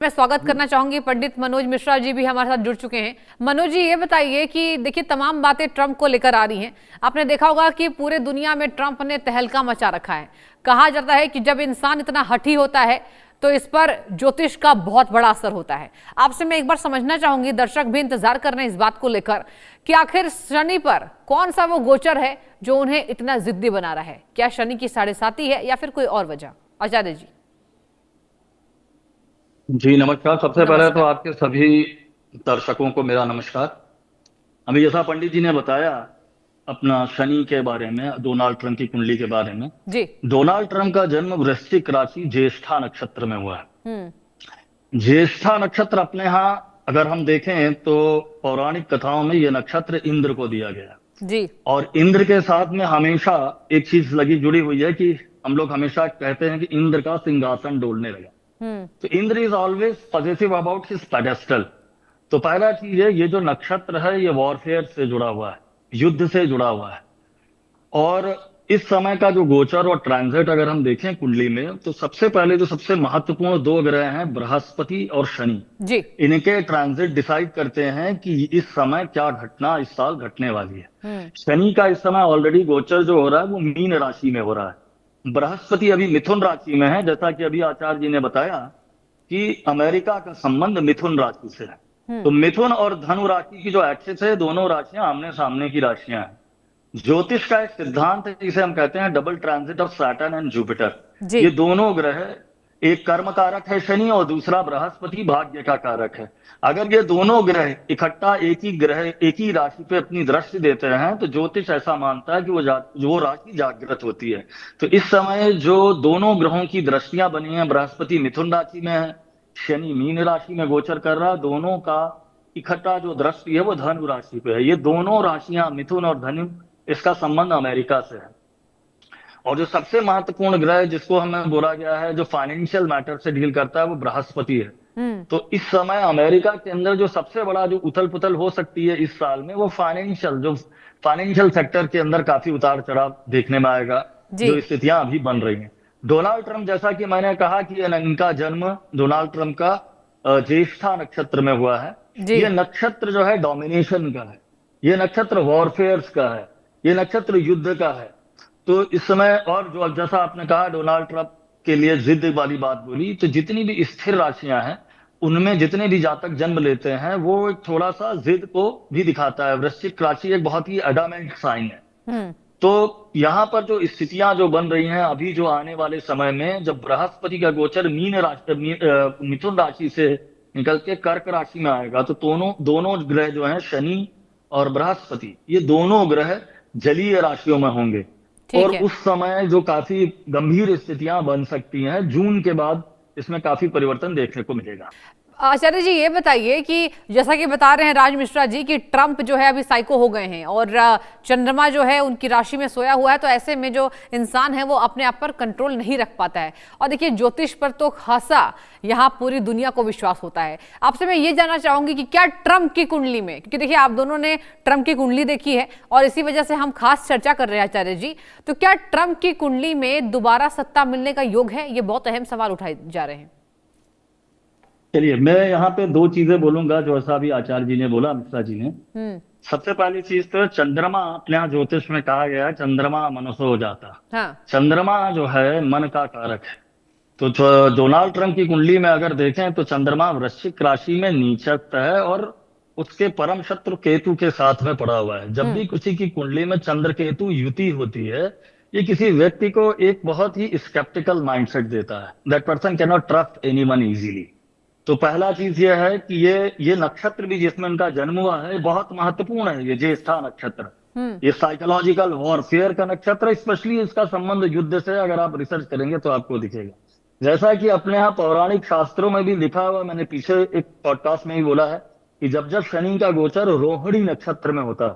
मैं स्वागत करना चाहूंगी पंडित मनोज मिश्रा जी भी हमारे साथ जुड़ चुके हैं। मनोज जी, ये बताइए कि देखिए तमाम बातें ट्रंप को लेकर आ रही हैं। आपने देखा होगा कि पूरे दुनिया में ट्रंप ने तहलका मचा रखा है। कहा जाता है कि जब इंसान इतना हठी होता है तो इस पर ज्योतिष का बहुत बड़ा असर होता है। आपसे मैं एक बार समझना चाहूंगी, दर्शक भी इंतजार कर रहे हैं इस बात को लेकर कि आखिर शनि पर कौन सा वो गोचर है जो उन्हें इतना जिद्दी बना रहा है। क्या शनि की 7.5 है या फिर कोई और वजह? आचार्य जी। जी नमस्कार। सबसे पहले तो नमस्कार। आपके सभी दर्शकों को मेरा नमस्कार। अभी जैसा पंडित जी ने बताया अपना शनि के बारे में, डोनाल्ड ट्रंप की कुंडली के बारे में। जी। डोनाल्ड ट्रंप का जन्म वृश्चिक राशि ज्येष्ठा नक्षत्र में हुआ है। हम्म। ज्येष्ठा नक्षत्र अपने यहाँ अगर हम देखें तो पौराणिक कथाओं में ये नक्षत्र इंद्र को दिया गया है। जी। और इंद्र के साथ में हमेशा एक चीज लगी जुड़ी हुई है कि हम लोग हमेशा कहते हैं कि इंद्र का सिंहासन डोलने लगा। हम्म। तो Indra is always positive about his pedestal. तो पहला चीज है, ये जो नक्षत्र है ये वॉरफेयर से जुड़ा हुआ है, युद्ध से जुड़ा हुआ है। और इस समय का जो गोचर और ट्रांजिट अगर हम देखें कुंडली में, तो सबसे पहले जो सबसे महत्वपूर्ण दो ग्रह हैं बृहस्पति और शनि। जी। इनके ट्रांजिट डिसाइड करते हैं कि इस समय क्या घटना इस साल घटने वाली है। हम्म। शनि का इस समय ऑलरेडी गोचर जो हो रहा है वो मीन राशि में हो रहा है। बृहस्पति अभी मिथुन राशि में है, जैसा कि अभी आचार्य जी ने बताया कि अमेरिका का संबंध मिथुन राशि से है। तो हम्म। मिथुन और धनु राशि की जो एक्सिस है, दोनों राशियां आमने सामने की राशियां हैं। ज्योतिष का एक सिद्धांत है जिसे हम कहते हैं double transit of Saturn and Jupiter. जी। ये दोनों ग्रह, एक कर्म कारक है शनि और दूसरा बृहस्पति भाग्य का कारक है। अगर ये दोनों ग्रह इकट्ठा एक ही ग्रह एक ही राशि पे अपनी दृष्टि देते हैं तो ज्योतिष ऐसा मानता है कि वो राशि जागृत होती है। तो इस समय जो दोनों ग्रहों की दृष्टियां बनी हैं, बृहस्पति मिथुन राशि में है, शनि मीन राशि में गोचर कर रहा है, दोनों का इकट्ठा जो दृष्टि है वो धनु राशि पे है। ये दोनों राशियां मिथुन और धनु, इसका संबंध अमेरिका से है। और जो सबसे महत्वपूर्ण ग्रह जिसको हमें बोला गया है जो फाइनेंशियल मैटर से डील करता है वो बृहस्पति है। हम्म। तो इस समय अमेरिका के अंदर जो सबसे बड़ा जो उथल पुथल हो सकती है इस साल में, वो फाइनेंशियल सेक्टर के अंदर काफी उतार चढ़ाव देखने में आएगा, जी। जो स्थितियां अभी बन रही हैं। डोनाल्ड ट्रंप, जैसा कि मैंने कहा कि इनका जन्म डोनाल्ड ट्रंप का ज्येष्ठा नक्षत्र में हुआ है। जी। ये नक्षत्र जो है डोमिनेशन का है, ये नक्षत्र वॉरफेयर्स का है, ये नक्षत्र युद्ध का है। तो इस समय, और जो जैसा आपने कहा डोनाल्ड ट्रंप के लिए जिद वाली बात बोली, तो जितनी भी स्थिर राशियां हैं उनमें जितने भी जातक जन्म लेते हैं वो एक थोड़ा सा जिद को भी दिखाता है। वृश्चिक राशि एक बहुत ही अडामेंट साइन है। हम्म। तो यहाँ पर जो स्थितियां जो बन रही हैं अभी, जो आने वाले समय में जब बृहस्पति का गोचर मिथुन राशि से निकल के कर्क राशि में आएगा, तो दोनों दोनों ग्रह जो हैं शनि और बृहस्पति, ये दोनों ग्रह जलीय राशियों में होंगे। और ठीक है। उस समय जो काफी गंभीर स्थितियां बन सकती हैं, जून के बाद इसमें काफी परिवर्तन देखने को मिलेगा। आचार्य जी, ये बताइए कि जैसा कि बता रहे हैं राज मिश्रा जी कि ट्रंप जो है अभी साइको हो गए हैं और चंद्रमा जो है उनकी राशि में सोया हुआ है, तो ऐसे में जो इंसान है वो अपने आप पर कंट्रोल नहीं रख पाता है। और देखिए ज्योतिष पर तो खासा यहाँ पूरी दुनिया को विश्वास होता है। आपसे मैं ये जानना चाहूंगी कि क्या ट्रंप की कुंडली में, क्योंकि देखिए आप दोनों ने ट्रंप की कुंडली देखी है और इसी वजह से हम खास चर्चा कर रहे हैं आचार्य जी, तो क्या ट्रंप की कुंडली में दोबारा सत्ता मिलने का योग है? ये बहुत अहम सवाल उठाए जा रहे हैं। चलिए, मैं यहाँ पे दो चीजें बोलूंगा जो ऐसा भी आचार्य जी ने बोला, मिश्रा जी ने। हम्म। सबसे पहली चीज तो चंद्रमा, अपने यहाँ ज्योतिष में कहा गया है चंद्रमा मनुष्य हो जाता। हाँ। चंद्रमा जो है मन का कारक है। तो डोनाल्ड ट्रंप की कुंडली में अगर देखें तो चंद्रमा वृश्चिक राशि में नीचस्थ है और उसके परम शत्रु केतु के साथ में पड़ा हुआ है। जब हम्म। भी किसी की कुंडली में चंद्र केतु युति होती है, ये किसी व्यक्ति को एक बहुत ही स्केप्टिकल माइंडसेट देता है। That person can not trust anyone easily. तो पहला चीज यह है कि ये नक्षत्र भी जिसमें उनका जन्म हुआ है बहुत महत्वपूर्ण है। ये ज्येष्ठा नक्षत्र, हम्म। ये साइकोलॉजिकल वॉरफेयर का नक्षत्र, स्पेशली इसका संबंध युद्ध से अगर आप रिसर्च करेंगे तो आपको दिखेगा। जैसा कि अपने यहाँ पौराणिक शास्त्रों में भी लिखा हुआ, मैंने पीछे एक पॉडकास्ट में ही बोला है कि जब जब शनि का गोचर रोहिणी नक्षत्र में होता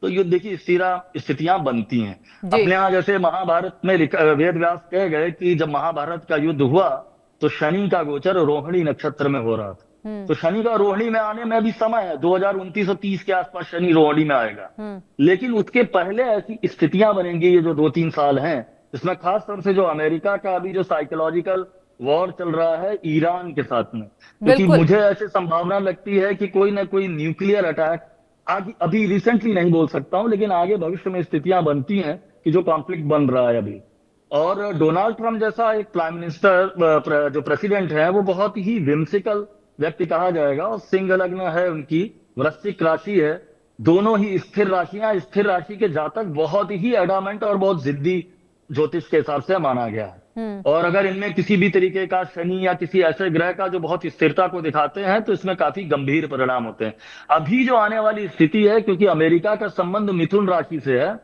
तो युद्ध की स्थितियां बनती हैं। जी। अपने यहाँ जैसे महाभारत में वेद व्यास कह गए कि जब महाभारत का युद्ध हुआ तो शनि का गोचर रोहिणी नक्षत्र में हो रहा था। हम्म। तो शनि का रोहिणी में आने में भी समय है, 2029 और 30 के आसपास शनि रोहिणी में आएगा। हम्म। लेकिन उसके पहले ऐसी स्थितियां बनेंगी, ये जो 2-3 साल हैं, इसमें खास तौर से जो अमेरिका का अभी जो साइकोलॉजिकल वॉर चल रहा है ईरान के साथ में, क्योंकि बिल्कुल। मुझे ऐसी संभावना लगती है कि कोई ना कोई न्यूक्लियर अटैक आगे, अभी रिसेंटली नहीं बोल सकता हूं, लेकिन आगे भविष्य में स्थितियां बनती हैं कि जो कॉन्फ्लिक्ट बन रहा है अभी। और डोनाल्ड ट्रंप जैसा एक प्राइम मिनिस्टर, जो प्रेसिडेंट है, वो बहुत ही विम्सिकल व्यक्ति कहा जाएगा, और सिंह लग्न है उनकी, वृश्चिक राशि है, दोनों ही स्थिर राशियां, स्थिर राशि के जातक बहुत ही एडामेंट और बहुत जिद्दी ज्योतिष के हिसाब से माना गया है। और अगर इनमें किसी भी तरीके का शनि या किसी ऐसे ग्रह का जो बहुत स्थिरता को दिखाते हैं, तो इसमें काफी गंभीर परिणाम होते हैं। अभी जो आने वाली स्थिति है, क्योंकि अमेरिका का संबंध मिथुन राशि से है,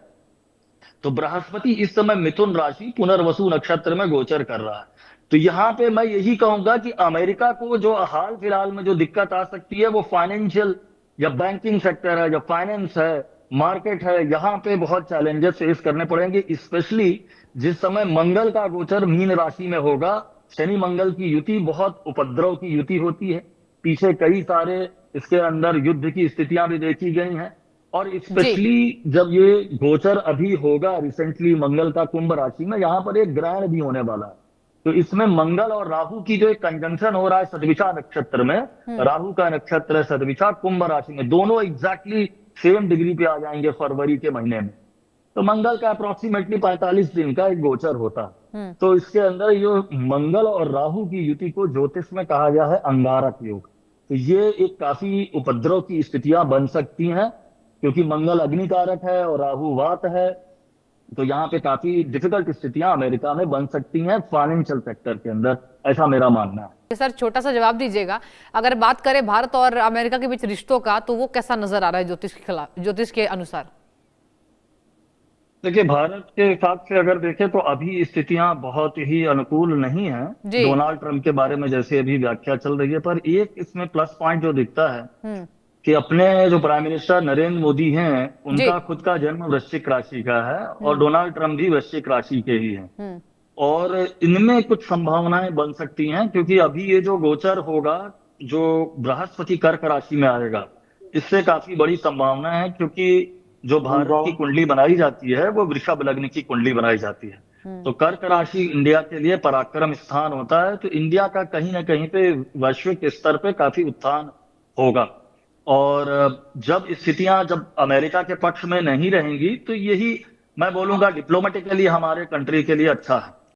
तो बृहस्पति इस समय मिथुन राशि पुनर्वसु नक्षत्र में गोचर कर रहा है। तो यहाँ पे मैं यही कहूंगा कि अमेरिका को जो हाल फिलहाल में जो दिक्कत आ सकती है, वो फाइनेंशियल या बैंकिंग सेक्टर है, या फाइनेंस है, मार्केट है, यहाँ पे बहुत चैलेंजेस फेस करने पड़ेंगे। स्पेशली जिस समय मंगल का गोचर मीन राशि में होगा, शनि मंगल की युति बहुत उपद्रव की युति होती है। पीछे कई सारे इसके अंदर युद्ध की स्थितियां भी देखी गई हैं। और जी। स्पेशली जब ये गोचर अभी होगा रिसेंटली मंगल का कुंभ राशि में, यहाँ पर एक ग्रहण भी होने वाला है। तो इसमें मंगल और राहु की जो एक कंजंक्शन हो रहा है सतविछा नक्षत्र में, राहु का नक्षत्र है सतविछा, कुंभ राशि में, दोनों एग्जैक्टली सेम डिग्री पे आ जाएंगे फरवरी के महीने में। तो मंगल का अप्रोक्सीमेटली 45 दिन का एक गोचर होता है। तो इसके अंदर ये मंगल और राहु की युति को ज्योतिष में कहा गया है अंगारक योग। तो ये एक काफी उपद्रव की स्थितियां बन सकती हैं, क्योंकि मंगल अग्नि कारक है और राहु वात है। तो यहाँ पे काफी डिफिकल्ट स्थितियां अमेरिका में बन सकती हैं फाइनेंशियल सेक्टर के अंदर, ऐसा मेरा मानना है। सर छोटा सा जवाब दीजिएगा, अगर बात करें भारत और अमेरिका के बीच रिश्तों का, तो वो कैसा नजर आ रहा है ज्योतिष के खिलाफ, ज्योतिष के अनुसार? देखिए, भारत के हिसाब से अगर देखें तो अभी स्थितियां बहुत ही अनुकूल नहीं है जी। डोनाल्ड ट्रंप के बारे में जैसे अभी व्याख्या चल रही है। पर एक इसमें प्लस पॉइंट जो दिखता है कि अपने जो प्राइम मिनिस्टर नरेंद्र मोदी हैं, जी। उनका खुद का जन्म वृश्चिक राशि का है, और डोनाल्ड ट्रंप भी वृश्चिक राशि के ही हैं। और इनमें कुछ संभावनाएं बन सकती हैं, क्योंकि अभी ये जो गोचर होगा, जो बृहस्पति कर्क राशि में आएगा, इससे काफी बड़ी संभावना है। क्योंकि जो भारत की कुंडली बनाई जाती है, वो वृषभ लग्न की कुंडली बनाई जाती है। तो कर्क राशि इंडिया के लिए पराक्रम स्थान होता है। तो इंडिया का कहीं ना कहीं पे वैश्विक स्तर पे काफी उत्थान होगा। और जब स्थितियां जब अमेरिका के पक्ष में नहीं रहेंगी, तो यही मैं बोलूंगा डिप्लोमेटिकली हमारे कंट्री के लिए अच्छा है।